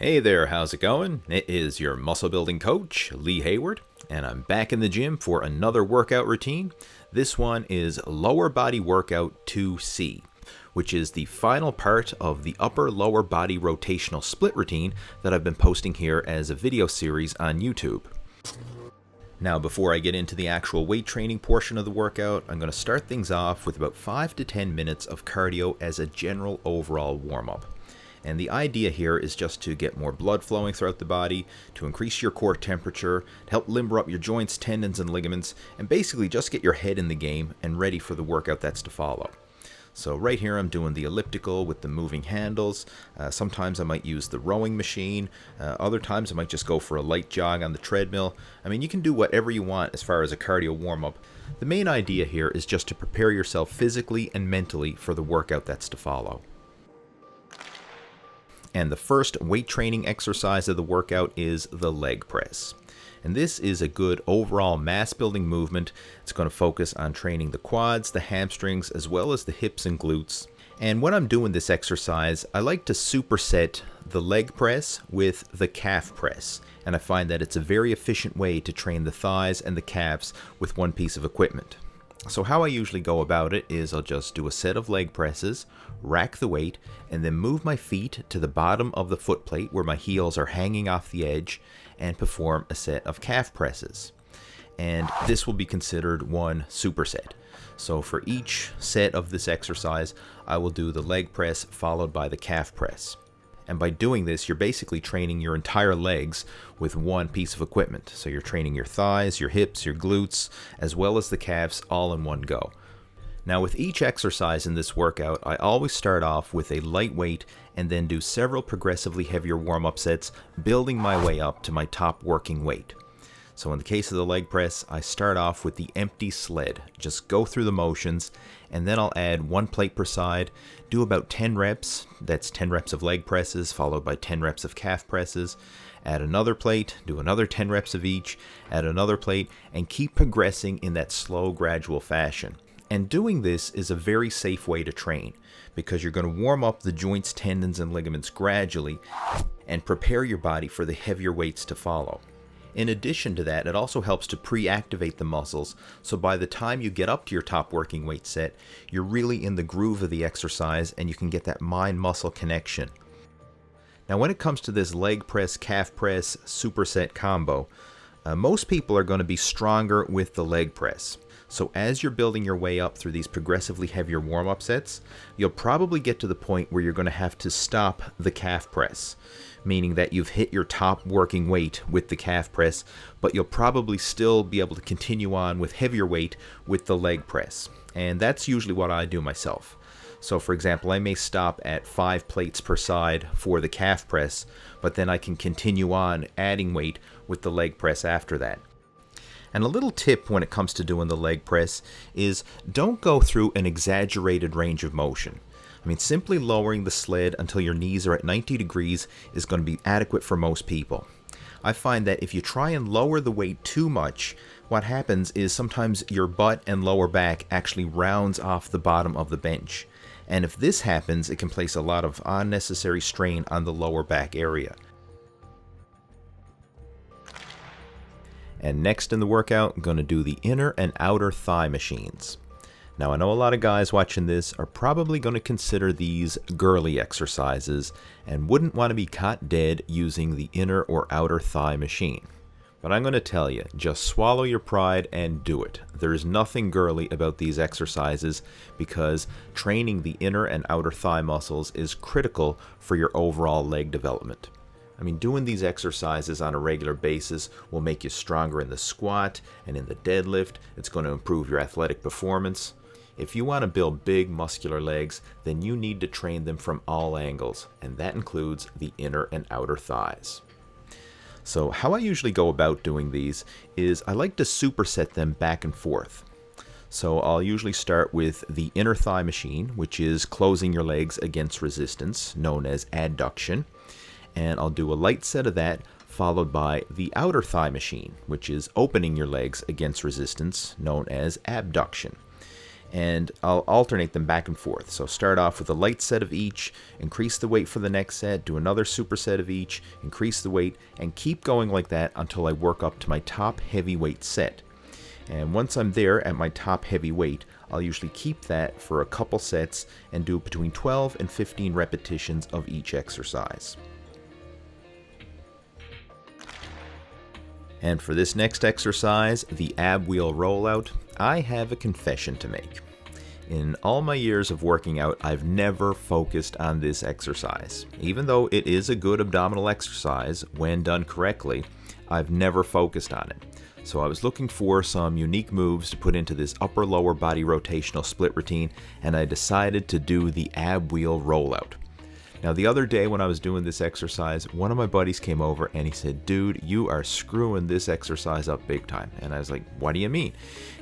Hey there, how's it going? It is your muscle building coach, Lee Hayward, and I'm back in the gym for another workout routine. This one is Lower Body Workout 2C, which is the final part of the Upper Lower Body Rotational Split Routine that I've been posting here as a video series on YouTube. Now, before I get into the actual weight training portion of the workout, I'm going to start things off with about 5 to 10 minutes of cardio as a general overall warm-up. And the idea here is just to get more blood flowing throughout the body, to increase your core temperature, to help limber up your joints, tendons, and ligaments, and basically just get your head in the game and ready for the workout that's to follow. So right here I'm doing the elliptical with the moving handles. Sometimes I might use the rowing machine. Other times I might just go for a light jog on the treadmill. I mean, you can do whatever you want as far as a cardio warm-up. The main idea here is just to prepare yourself physically and mentally for the workout that's to follow. And the first weight training exercise of the workout is the leg press. And this is a good overall mass building movement. It's going to focus on training the quads, the hamstrings, as well as the hips and glutes. And when I'm doing this exercise, I like to superset the leg press with the calf press. And I find that it's a very efficient way to train the thighs and the calves with one piece of equipment. So how I usually go about it is I'll just do a set of leg presses, rack the weight, and then move my feet to the bottom of the foot plate where my heels are hanging off the edge and perform a set of calf presses. And this will be considered one superset. So for each set of this exercise, I will do the leg press followed by the calf press. And by doing this, you're basically training your entire legs with one piece of equipment. So you're training your thighs, your hips, your glutes, as well as the calves all in one go. Now with each exercise in this workout, I always start off with a light weight and then do several progressively heavier warm-up sets, building my way up to my top working weight. So in the case of the leg press, I start off with the empty sled. Just go through the motions, and then I'll add one plate per side, do about 10 reps. That's 10 reps of leg presses, followed by 10 reps of calf presses. Add another plate, do another 10 reps of each, add another plate, and keep progressing in that slow, gradual fashion. And doing this is a very safe way to train, because you're going to warm up the joints, tendons, and ligaments gradually, and prepare your body for the heavier weights to follow. In addition to that, it also helps to pre-activate the muscles, so by the time you get up to your top working weight set, you're really in the groove of the exercise and you can get that mind-muscle connection. Now when it comes to this leg press, calf press, superset combo, most people are going to be stronger with the leg press. So as you're building your way up through these progressively heavier warm-up sets, you'll probably get to the point where you're going to have to stop the calf press, meaning that you've hit your top working weight with the calf press, but you'll probably still be able to continue on with heavier weight with the leg press. And that's usually what I do myself. So for example, I may stop at 5 plates per side for the calf press, but then I can continue on adding weight with the leg press after that. And a little tip when it comes to doing the leg press is don't go through an exaggerated range of motion. I mean, simply lowering the sled until your knees are at 90 degrees is going to be adequate for most people. I find that if you try and lower the weight too much, what happens is sometimes your butt and lower back actually rounds off the bottom of the bench. And if this happens, it can place a lot of unnecessary strain on the lower back area. And next in the workout, I'm going to do the inner and outer thigh machines. Now I know a lot of guys watching this are probably going to consider these girly exercises and wouldn't want to be caught dead using the inner or outer thigh machine. But I'm going to tell you, just swallow your pride and do it. There's nothing girly about these exercises because training the inner and outer thigh muscles is critical for your overall leg development. I mean, doing these exercises on a regular basis will make you stronger in the squat and in the deadlift. It's going to improve your athletic performance. If you want to build big muscular legs, then you need to train them from all angles, and that includes the inner and outer thighs. So how I usually go about doing these is I like to superset them back and forth. So I'll usually start with the inner thigh machine, which is closing your legs against resistance, known as adduction. And I'll do a light set of that, followed by the outer thigh machine, which is opening your legs against resistance, known as abduction. and I'll alternate them back and forth. So start off with a light set of each, increase the weight for the next set, do another superset of each, increase the weight, and keep going like that until I work up to my top heavyweight set. And once I'm there at my top heavy weight, I'll usually keep that for a couple sets and do between 12 and 15 repetitions of each exercise. And for this next exercise, the ab wheel rollout, I have a confession to make. In all my years of working out, I've never focused on this exercise. Even though it is a good abdominal exercise when done correctly, I've never focused on it. So I was looking for some unique moves to put into this upper-lower body rotational split routine, and I decided to do the ab wheel rollout. Now the other day when I was doing this exercise, one of my buddies came over and he said, "Dude, you are screwing this exercise up big time." And I was like, "What do you mean?"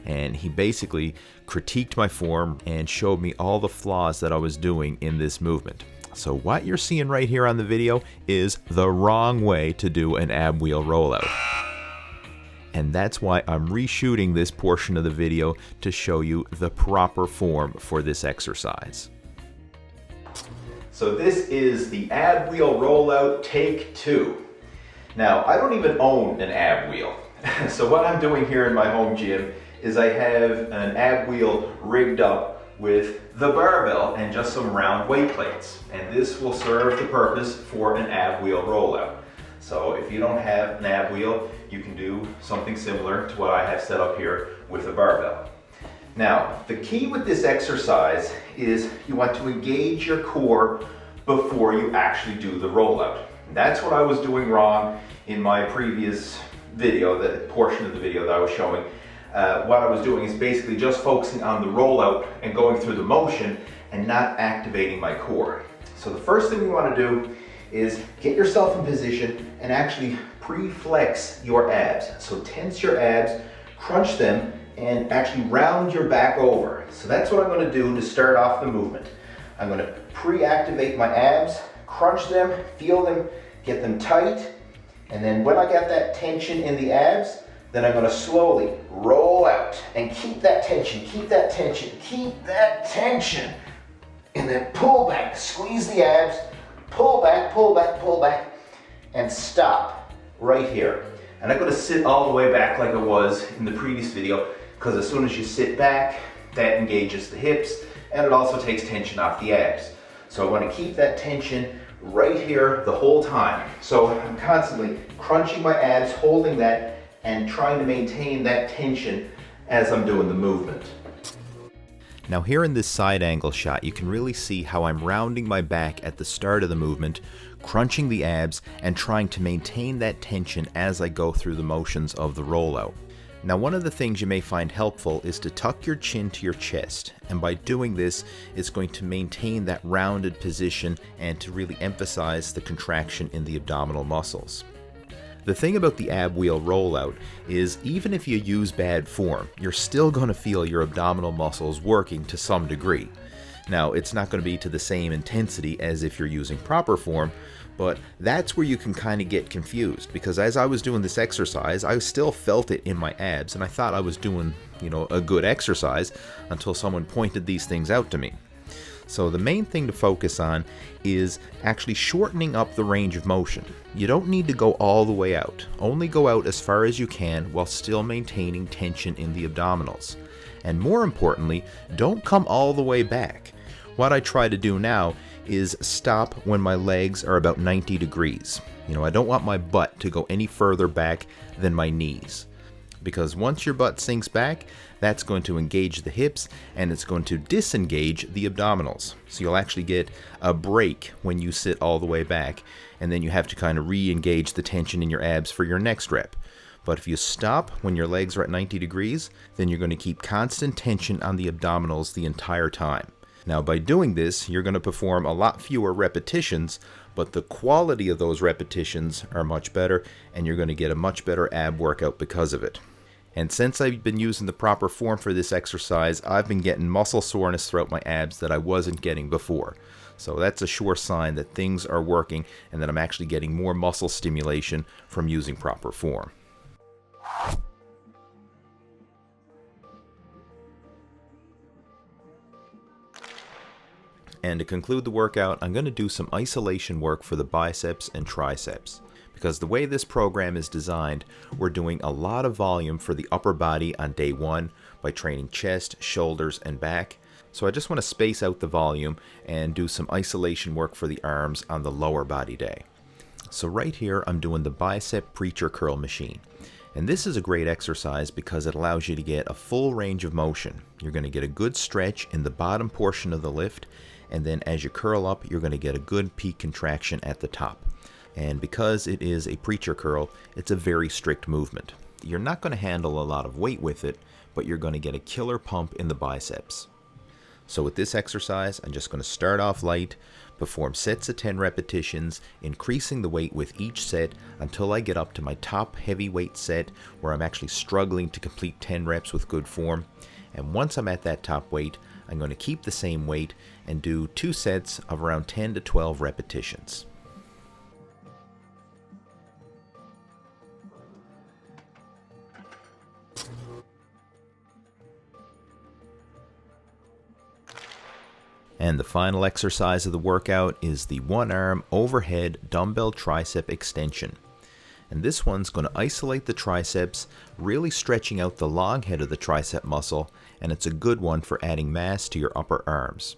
And he basically critiqued my form and showed me all the flaws that I was doing in this movement. So what you're seeing right here on the video is the wrong way to do an ab wheel rollout. And that's why I'm reshooting this portion of the video to show you the proper form for this exercise. So this is the ab wheel rollout take 2. Now, I don't even own an ab wheel. So what I'm doing here in my home gym is I have an ab wheel rigged up with the barbell and just some round weight plates. And this will serve the purpose for an ab wheel rollout. So if you don't have an ab wheel, you can do something similar to what I have set up here with a barbell. Now, the key with this exercise is you want to engage your core before you actually do the rollout. That's what I was doing wrong in my previous video, the portion of the video that I was showing. What I was doing is basically just focusing on the rollout and going through the motion and not activating my core. So the first thing we want to do is get yourself in position and actually pre-flex your abs. So tense your abs, crunch them, and actually round your back over. So that's what I'm going to do to start off the movement. I'm going to pre-activate my abs, crunch them, feel them, get them tight, and then when I get that tension in the abs, then I'm going to slowly roll out and keep that tension, keep that tension, keep that tension, and then pull back, squeeze the abs, pull back, pull back, pull back, and stop right here. And I'm going to sit all the way back like I was in the previous video, because as soon as you sit back, that engages the hips, and it also takes tension off the abs. So I want to keep that tension right here the whole time. So I'm constantly crunching my abs, holding that, and trying to maintain that tension as I'm doing the movement. Now here in this side angle shot, you can really see how I'm rounding my back at the start of the movement, crunching the abs, and trying to maintain that tension as I go through the motions of the rollout. Now one of the things you may find helpful is to tuck your chin to your chest, and by doing this, it's going to maintain that rounded position and to really emphasize the contraction in the abdominal muscles. The thing about the ab wheel rollout is even if you use bad form, you're still going to feel your abdominal muscles working to some degree. Now, it's not going to be to the same intensity as if you're using proper form, but that's where you can kind of get confused, because as I was doing this exercise, I still felt it in my abs, and I thought I was doing, a good exercise until someone pointed these things out to me. So the main thing to focus on is actually shortening up the range of motion. You don't need to go all the way out. Only go out as far as you can while still maintaining tension in the abdominals. And more importantly, don't come all the way back. What I try to do now is stop when my legs are about 90 degrees. I don't want my butt to go any further back than my knees. Because once your butt sinks back, that's going to engage the hips and it's going to disengage the abdominals. So you'll actually get a break when you sit all the way back, and then you have to kind of re-engage the tension in your abs for your next rep. But if you stop when your legs are at 90 degrees, then you're going to keep constant tension on the abdominals the entire time. Now by doing this, you're going to perform a lot fewer repetitions, but the quality of those repetitions are much better, and you're going to get a much better ab workout because of it. And since I've been using the proper form for this exercise, I've been getting muscle soreness throughout my abs that I wasn't getting before. So that's a sure sign that things are working and that I'm actually getting more muscle stimulation from using proper form. And to conclude the workout, I'm going to do some isolation work for the biceps and triceps. Because the way this program is designed, we're doing a lot of volume for the upper body on day 1 by training chest, shoulders, and back. So I just want to space out the volume and do some isolation work for the arms on the lower body day. So right here, I'm doing the bicep preacher curl machine. And this is a great exercise because it allows you to get a full range of motion. You're going to get a good stretch in the bottom portion of the lift, and then as you curl up, you're going to get a good peak contraction at the top. And because it is a preacher curl, it's a very strict movement. You're not going to handle a lot of weight with it, but you're going to get a killer pump in the biceps. So with this exercise, I'm just going to start off light, perform sets of 10 repetitions, increasing the weight with each set until I get up to my top heavyweight set where I'm actually struggling to complete 10 reps with good form. And once I'm at that top weight, I'm going to keep the same weight and do 2 sets of around 10 to 12 repetitions. And the final exercise of the workout is the one-arm overhead dumbbell tricep extension. And this one's going to isolate the triceps, really stretching out the long head of the tricep muscle, and it's a good one for adding mass to your upper arms.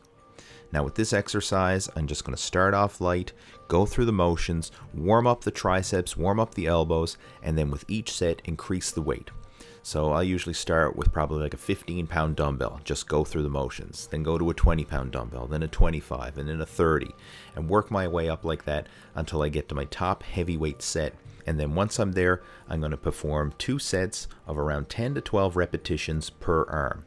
Now with this exercise, I'm just going to start off light, go through the motions, warm up the triceps, warm up the elbows, and then with each set, increase the weight. So I'll usually start with probably like a 15-pound dumbbell, just go through the motions, then go to a 20-pound dumbbell, then a 25, and then a 30, and work my way up like that until I get to my top heavyweight set. And then once I'm there, I'm going to perform 2 sets of around 10 to 12 repetitions per arm.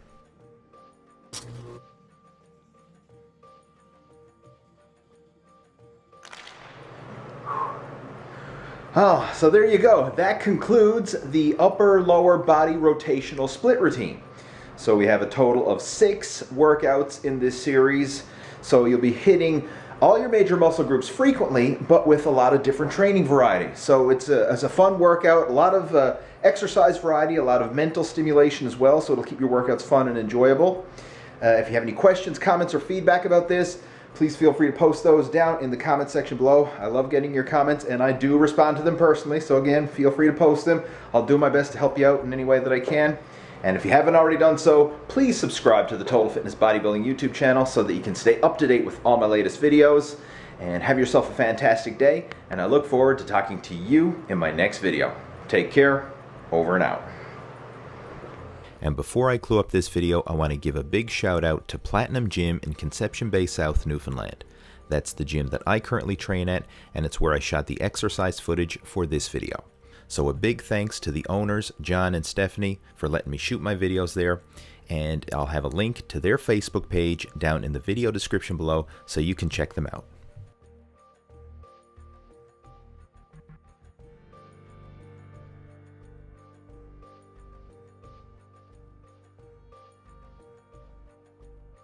Oh, so there you go. That concludes the upper-lower body rotational split routine. So we have a total of 6 workouts in this series. So you'll be hitting all your major muscle groups frequently, but with a lot of different training variety. So it's a fun workout, a lot of exercise variety, a lot of mental stimulation as well, so it'll keep your workouts fun and enjoyable. If you have any questions, comments, or feedback about this, please feel free to post those down in the comment section below. I love getting your comments, and I do respond to them personally. So again, feel free to post them. I'll do my best to help you out in any way that I can. And if you haven't already done so, please subscribe to the Total Fitness Bodybuilding YouTube channel so that you can stay up to date with all my latest videos. And have yourself a fantastic day, and I look forward to talking to you in my next video. Take care. Over and out. And before I clue up this video, I want to give a big shout out to Platinum Gym in Conception Bay South, Newfoundland. That's the gym that I currently train at, and it's where I shot the exercise footage for this video. So a big thanks to the owners, John and Stephanie, for letting me shoot my videos there. And I'll have a link to their Facebook page down in the video description below so you can check them out.